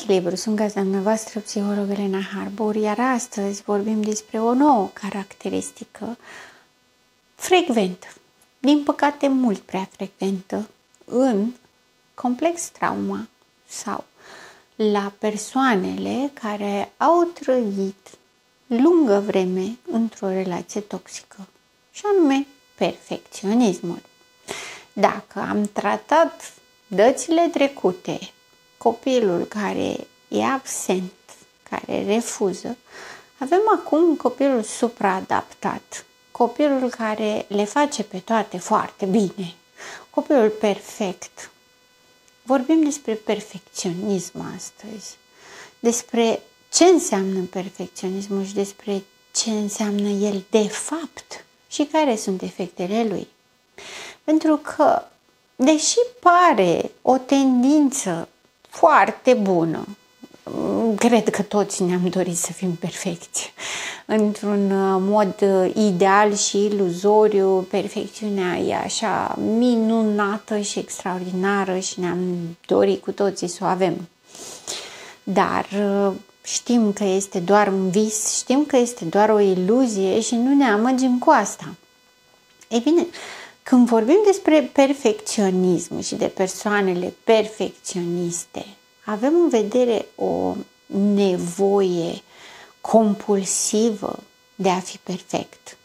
echilibru, sunt gazda dumneavoastră, psiholog Elena Harbor, iar astăzi vorbim despre o nouă caracteristică frecventă, din păcate mult prea frecventă, în complex trauma sau la persoanele care au trăit lungă vreme într-o relație toxică, și anume perfecționismul. Dacă am tratat dățile trecute, copilul care e absent, care refuză, avem acum copilul supraadaptat, copilul care le face pe toate foarte bine, copilul perfect. Vorbim despre perfecționism astăzi, despre ce înseamnă perfecționismul și despre ce înseamnă el de fapt și care sunt efectele lui. Pentru că, deși pare o tendință foarte bună, cred că toți ne-am dorit să fim perfecți. Într-un mod ideal și iluzoriu, perfecțiunea e așa minunată și extraordinară și ne-am dorit cu toții să o avem. Dar știm că este doar un vis, știm că este doar o iluzie și nu ne amăgim cu asta. Ei bine, când vorbim despre perfecționism și de persoanele perfecționiste, avem în vedere o nevoie compulsivă de a fi perfect.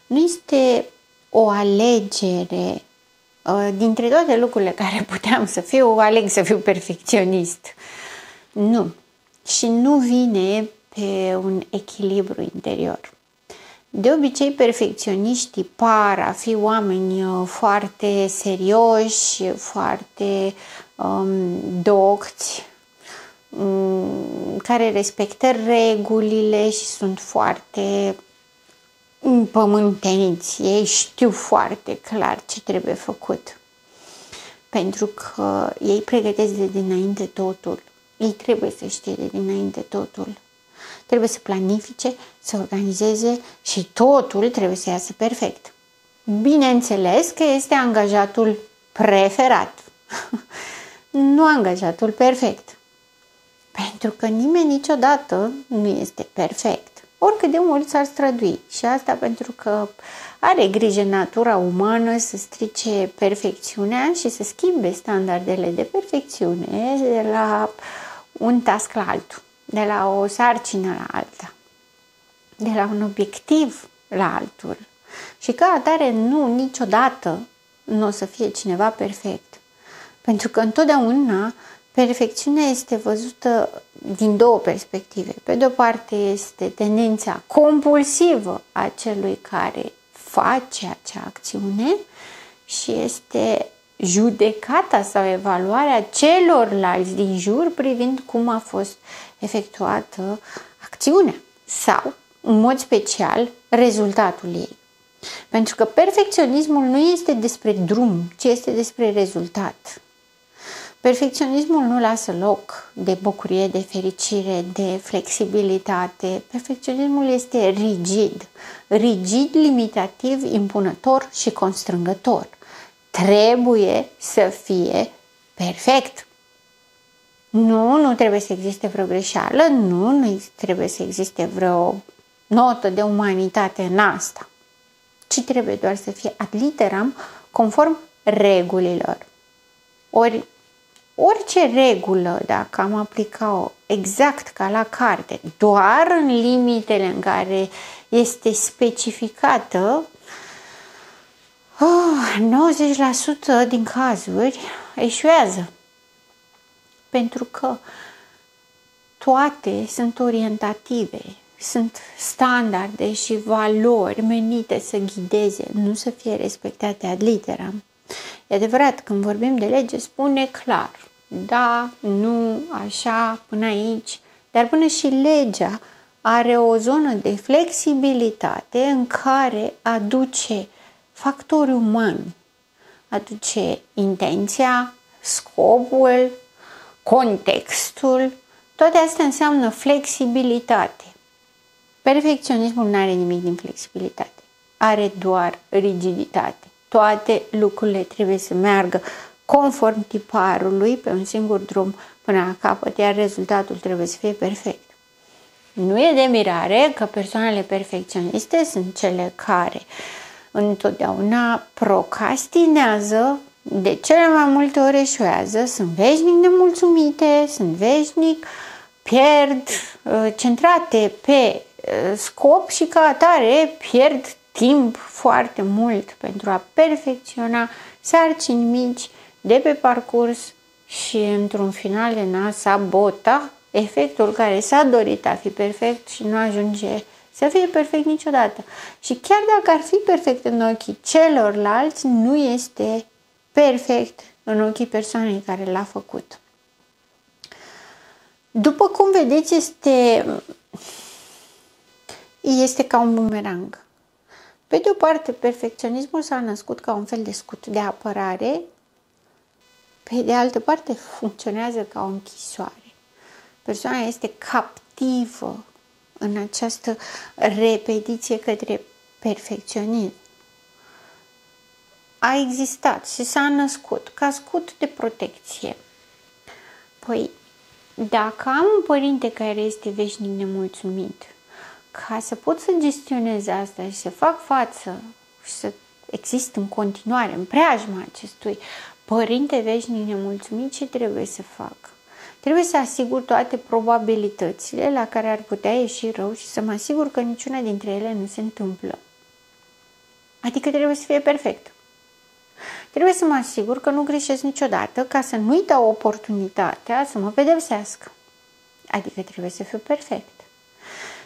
Nu este o alegere dintre toate lucrurile care puteam să fiu, aleg să fiu perfecționist. Nu. Și nu vine pe un echilibru interior. De obicei, perfecționiștii par a fi oameni foarte serioși, foarte docți, care respectă regulile și sunt foarte împământeniți. Ei știu foarte clar ce trebuie făcut. Pentru că ei pregătesc de dinainte totul. Ei trebuie să știe de dinainte totul. Trebuie să planifice, să organizeze și totul trebuie să iasă perfect. Bineînțeles că este angajatul preferat, nu angajatul perfect. Pentru că nimeni niciodată nu este perfect, oricât de mult s-ar strădui. Și asta pentru că are grijă natura umană să strice perfecțiunea și să schimbe standardele de perfecțiune de la un task la altul, de la o sarcină la alta, de la un obiectiv la altul. Și ca atare niciodată nu o să fie cineva perfect. Pentru că întotdeauna perfecțiunea este văzută din două perspective. Pe de o parte este tendința compulsivă a celui care face acea acțiune și este judecata sau evaluarea celorlalți din jur privind cum a fost efectuată acțiunea sau, în mod special, rezultatul ei. Pentru că perfecționismul nu este despre drum, ci este despre rezultat. Perfecționismul nu lasă loc de bucurie, de fericire, de flexibilitate. Perfecționismul este rigid, limitativ, impunător și constrângător. Trebuie să fie perfect. Nu trebuie să existe vreo greșeală, nu trebuie să existe vreo notă de umanitate în asta, ci trebuie doar să fie ad literam, conform regulilor. Ori orice regulă, dacă am aplica-o exact ca la carte, doar în limitele în care este specificată, 90% din cazuri eșuează. Pentru că toate sunt orientative, sunt standarde și valori menite să ghideze, nu să fie respectate ad literam. E adevărat, când vorbim de lege, spune clar, da, nu, așa, până aici, dar până și legea are o zonă de flexibilitate în care aduce factori umani, aduce intenția, scopul, contextul, toate astea înseamnă flexibilitate. Perfecționismul nu are nimic din flexibilitate, are doar rigiditate. Toate lucrurile trebuie să meargă conform tiparului pe un singur drum până la capăt, iar rezultatul trebuie să fie perfect. Nu e de mirare că persoanele perfecționiste sunt cele care întotdeauna procrastinează, de cele mai multe ori eșuează, sunt veșnic nemulțumite, sunt veșnic, pierd centrate pe scop și ca atare pierd timp foarte mult pentru a perfecționa sarcini mici de pe parcurs și într-un final de a sabota efectul care s-a dorit a fi perfect și nu ajunge să fie perfect niciodată. Și chiar dacă ar fi perfect în ochii celorlalți, nu este perfect în ochii persoanei care l-a făcut. După cum vedeți, este ca un bumerang. Pe de o parte, perfecționismul s-a născut ca un fel de scut de apărare, pe de altă parte funcționează ca o închisoare. Persoana este captivă în această repetiție către perfecționism. A existat și s-a născut ca scut de protecție. Păi, dacă am un părinte care este veșnic nemulțumit, ca să pot să gestionez asta și să fac față și să exist în continuare în preajma acestui părinte veșnic nemulțumit, ce trebuie să fac? Trebuie să asigur toate probabilitățile la care ar putea ieși rău și să mă asigur că niciuna dintre ele nu se întâmplă. Adică trebuie să fie perfect. Trebuie să mă asigur că nu greșesc niciodată ca să nu-i dau oportunitatea să mă pedepsească. Adică trebuie să fiu perfect.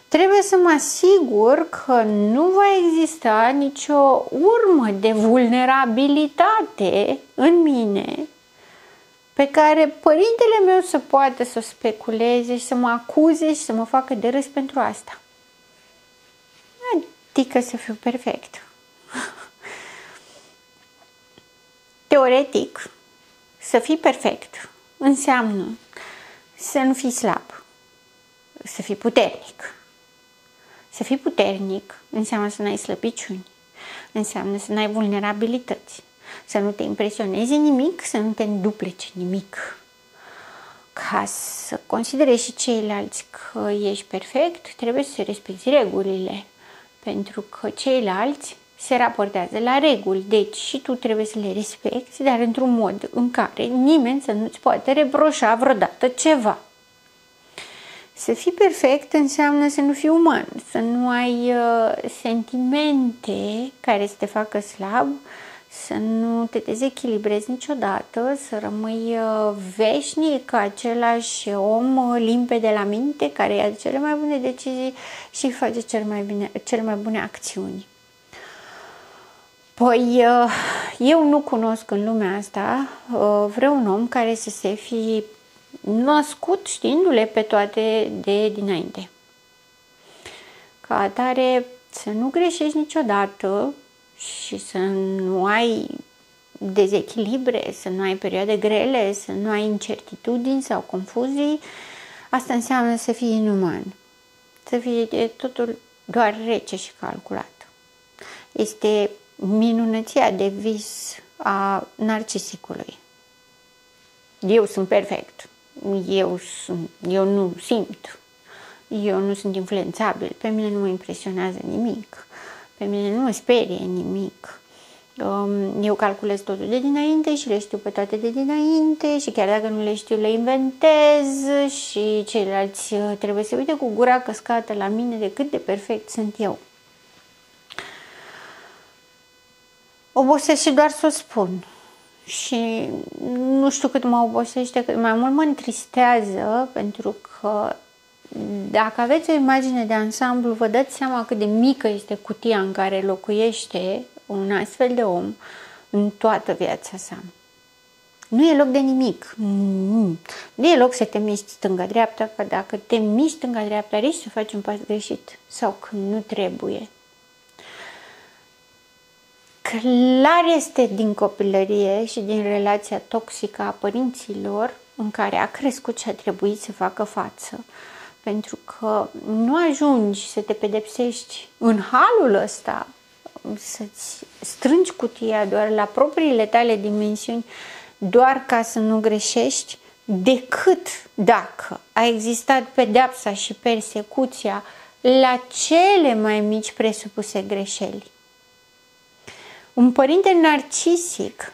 Trebuie să mă asigur că nu va exista nicio urmă de vulnerabilitate în mine pe care părintele meu să poată să o speculeze și să mă acuze și să mă facă de râs pentru asta. Adică să fiu perfect. Teoretic, să fii perfect înseamnă să nu fii slab, să fii puternic. Să fii puternic înseamnă să n-ai slăbiciuni, înseamnă să n-ai vulnerabilități, să nu te impresionezi nimic, să nu te înduplece nimic. Ca să considere și ceilalți că ești perfect, trebuie să respecti regulile, pentru că ceilalți se raportează la reguli, deci și tu trebuie să le respecti, dar într-un mod în care nimeni să nu-ți poate reproșa vreodată ceva. Să fii perfect înseamnă să nu fii uman, să nu ai sentimente care să te facă slab, să nu te dezechilibrezi niciodată, să rămâi veșnic același om limpede la minte care ia cele mai bune decizii și face cele mai bune acțiuni. Păi, eu nu cunosc în lumea asta vreun om care să se fi născut știindu-le pe toate de dinainte. Ca atare, să nu greșești niciodată și să nu ai dezechilibre, să nu ai perioade grele, să nu ai incertitudini sau confuzii, asta înseamnă să fii inuman. Să fie totul doar rece și calculat. Este minunăția de vis a narcisicului. Eu sunt perfect. Eu nu simt. Eu nu sunt influențabil. Pe mine nu mă impresionează nimic. Pe mine nu mă sperie nimic. Eu calculez totul de dinainte și le știu pe toate de dinainte și chiar dacă nu le știu, le inventez și ceilalți trebuie să uite cu gura căscată la mine de cât de perfect sunt eu. Obosesc și doar să o spun. Și nu știu cât mă obosește, cât mai mult mă întristează, pentru că dacă aveți o imagine de ansamblu, vă dați seama cât de mică este cutia în care locuiește un astfel de om în toată viața sa. Nu e loc de nimic. Nu e loc să te miști stânga-dreapta, că dacă te miști stânga-dreapta, risci să faci un pas greșit sau când nu trebuie. Clar este din copilărie și din relația toxică a părinților în care a crescut și a trebuit să facă față. Pentru că nu ajungi să te pedepsești în halul ăsta, să-ți strângi cutia doar la propriile tale dimensiuni, doar ca să nu greșești, decât dacă a existat pedeapsa și persecuția la cele mai mici presupuse greșeli. Un părinte narcisic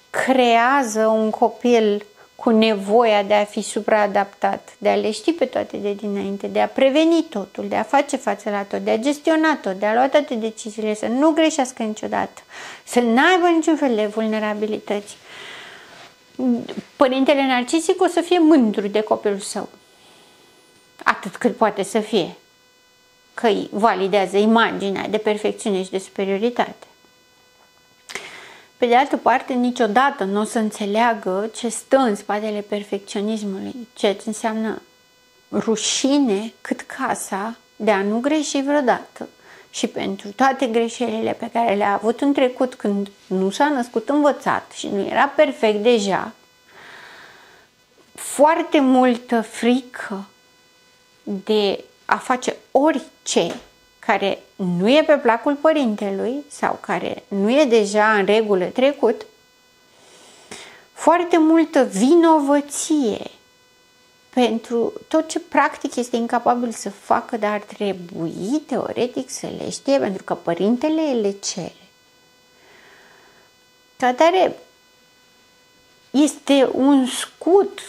creează un copil cu nevoia de a fi supraadaptat, de a le ști pe toate de dinainte, de a preveni totul, de a face față la tot, de a gestiona tot, de a lua toate deciziile, să nu greșească niciodată, să n-aibă niciun fel de vulnerabilități. Părintele narcisic o să fie mândru de copilul său, atât cât poate să fie, că îi validează imaginea de perfecțiune și de superioritate. Pe de altă parte, niciodată nu o să înțeleagă ce stă în spatele perfecționismului, ceea ce înseamnă rușine cât casa de a nu greși vreodată. Și pentru toate greșelile pe care le-a avut în trecut, când nu s-a născut învățat și nu era perfect deja, foarte multă frică de a face orice care nu e pe placul părintelui sau care nu e deja în regulă trecut, foarte multă vinovăție pentru tot ce practic este incapabil să facă, dar ar trebui teoretic să le știe pentru că părintele le cere. Ca atare, este un scut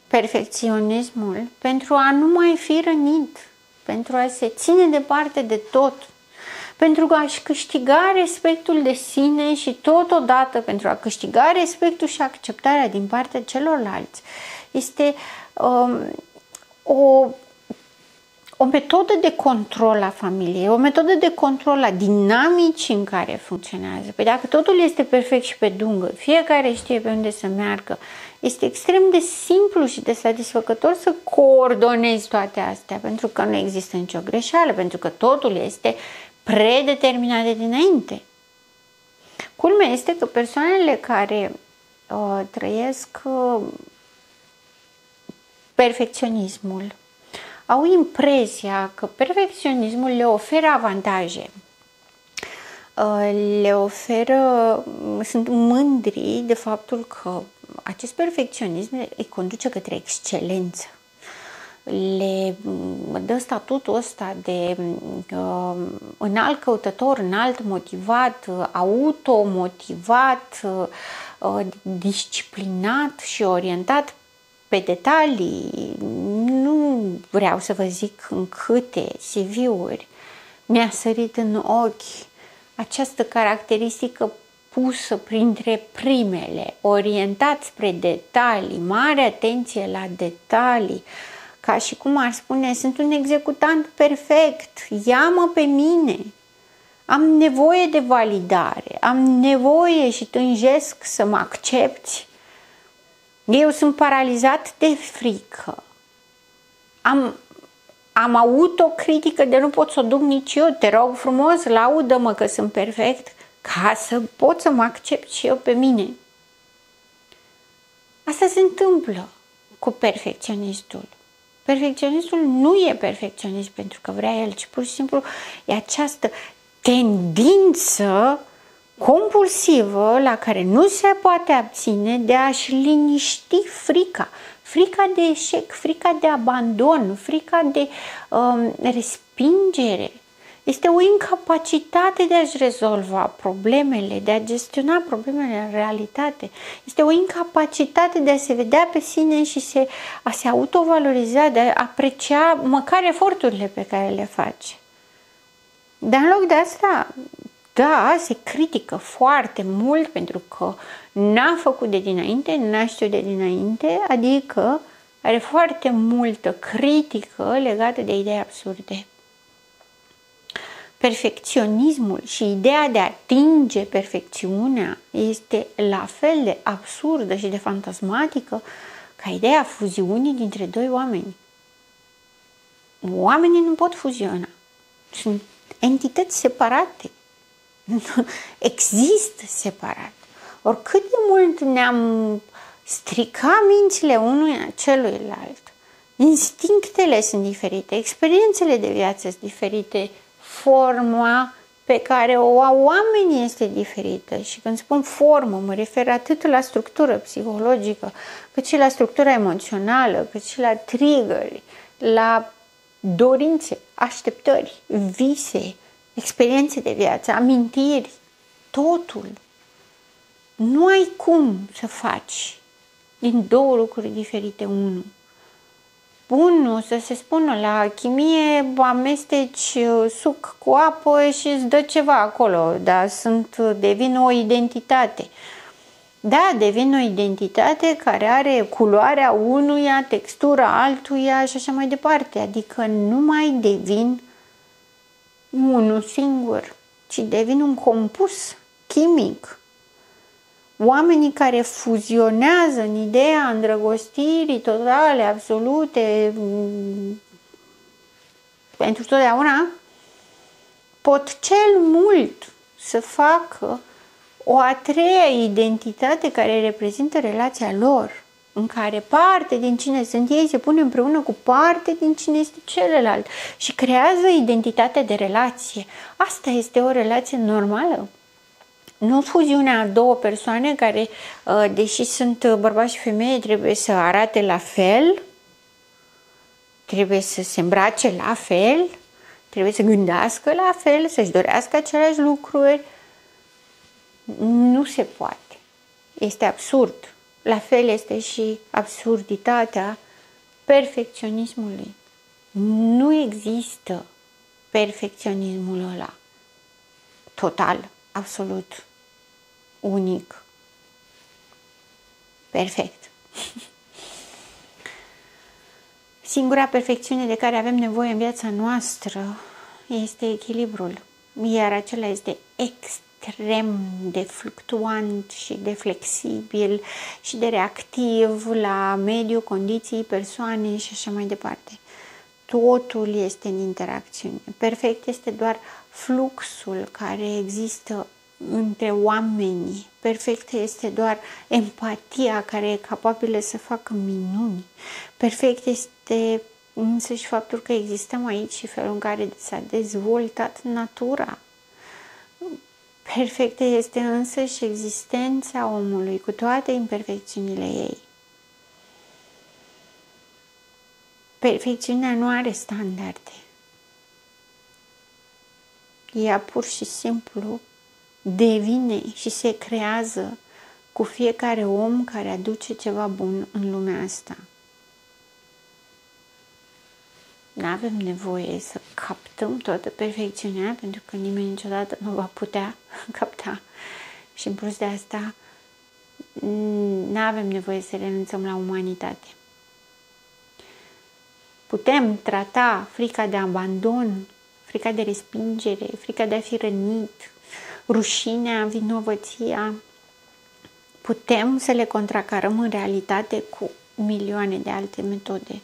perfecționismul pentru a nu mai fi rănit, pentru a se ține departe de tot, pentru a-și câștiga respectul de sine și totodată pentru a câștiga respectul și acceptarea din partea celorlalți. Este o metodă de control a familiei, o metodă de control a dinamicii în care funcționează. Păi dacă totul este perfect și pe dungă, fiecare știe pe unde să meargă, este extrem de simplu și de satisfăcător să coordonezi toate astea, pentru că nu există nicio greșeală, pentru că totul este predeterminat de dinainte. Culmea este că persoanele care trăiesc perfecționismul au impresia că perfecționismul le oferă avantaje, le oferă, sunt mândri de faptul că acest perfecționism îi conduce către excelență, le dă statutul ăsta de înalt căutător, înalt motivat, automotivat, disciplinat și orientat pe detalii. Nu vreau să vă zic în câte CV-uri mi-a sărit în ochi această caracteristică pusă printre primele, orientat spre detalii, mare atenție la detalii, ca și cum ar spune, sunt un executant perfect, ia-mă pe mine, am nevoie de validare, am nevoie și tânjesc să mă accepti. Eu sunt paralizat de frică. Am autocritică de nu pot să o duc nici eu. Te rog frumos, laudă-mă că sunt perfect ca să pot să mă accept și eu pe mine. Asta se întâmplă cu perfecționistul. Perfecționistul nu e perfecționist pentru că vrea el, ci pur și simplu e această tendință compulsivă la care nu se poate abține de a-și liniști frica. Frica de eșec, frica de abandon, frica de respingere. Este o incapacitate de a-și rezolva problemele, de a gestiona problemele în realitate. Este o incapacitate de a se vedea pe sine și a se autovaloriza, de a aprecia măcar eforturile pe care le face. Dar în loc de asta, da, se critică foarte mult pentru că n-a făcut de dinainte, n-a știut de dinainte, adică are foarte multă critică legată de idei absurde. Perfecționismul și ideea de a atinge perfecțiunea este la fel de absurdă și de fantasmatică ca ideea fuziunii dintre doi oameni. Oamenii nu pot fuziona. Sunt entități separate. Există separat. Oricât de mult ne-am stricat mințile unuia celuilalt, instinctele sunt diferite, experiențele de viață sunt diferite, forma pe care o au oamenii este diferită. Și când spun formă, mă refer atât la structură psihologică, cât și la structura emoțională, cât și la triggeri, la dorințe, așteptări, vise, experiențe de viață, amintiri, totul. Nu ai cum să faci din două lucruri diferite unul. Bun, o să se spună la chimie amesteci suc cu apă și îți dă ceva acolo, dar devin o identitate. Da, devin o identitate care are culoarea unuia, textura altuia și așa mai departe. Adică nu mai devin unul singur, ci devin un compus chimic. Oamenii care fuzionează în ideea îndrăgostirii totale, absolute, pentru totdeauna, pot cel mult să facă o a treia identitate care reprezintă relația lor, în care parte din cine sunt ei se pune împreună cu parte din cine este celălalt și creează identitatea de relație. Asta este o relație normală. Nu fuziunea a două persoane care, deși sunt bărbat și femeie, trebuie să arate la fel, trebuie să se îmbrace la fel, trebuie să gândească la fel, să-și dorească aceleași lucruri. Nu se poate. Este absurd. La fel este și absurditatea perfecționismului. Nu există perfecționismul ăla total, absolut, unic, perfect. Singura perfecțiune de care avem nevoie în viața noastră este echilibrul, iar acela este extrem de fluctuant și de flexibil și de reactiv la mediu, condiții, persoane și așa mai departe. Totul este în interacțiune. Perfect este doar fluxul care există între oameni. Perfect este doar empatia care e capabilă să facă minuni. Perfect este însăși faptul că existăm aici și felul în care s-a dezvoltat natura. Perfectă este însăși existența omului cu toate imperfecțiunile ei. Perfecțiunea nu are standarde. Ea pur și simplu devine și se creează cu fiecare om care aduce ceva bun în lumea asta. Nu avem nevoie să captăm toată perfecțiunea, pentru că nimeni niciodată nu va putea capta. Și în plus de asta, nu avem nevoie să renunțăm la umanitate. Putem trata frica de abandon, frica de respingere, frica de a fi rănit, rușinea, vinovăția. Putem să le contracarăm în realitate cu milioane de alte metode.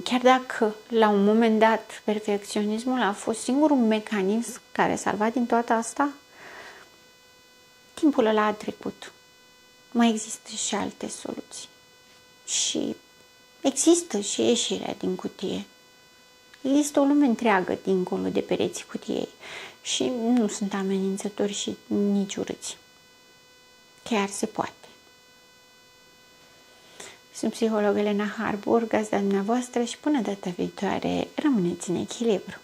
Chiar dacă la un moment dat perfecționismul a fost singurul mecanism care a salvat din toată asta, timpul ăla a trecut. Mai există și alte soluții. Și există și ieșirea din cutie. Există o lume întreagă dincolo de pereții cutiei și nu sunt amenințători și nici urâți. Chiar se poate. Sunt psiholog Elena Harburg, gazda dumneavoastră și până data viitoare rămâneți în echilibru.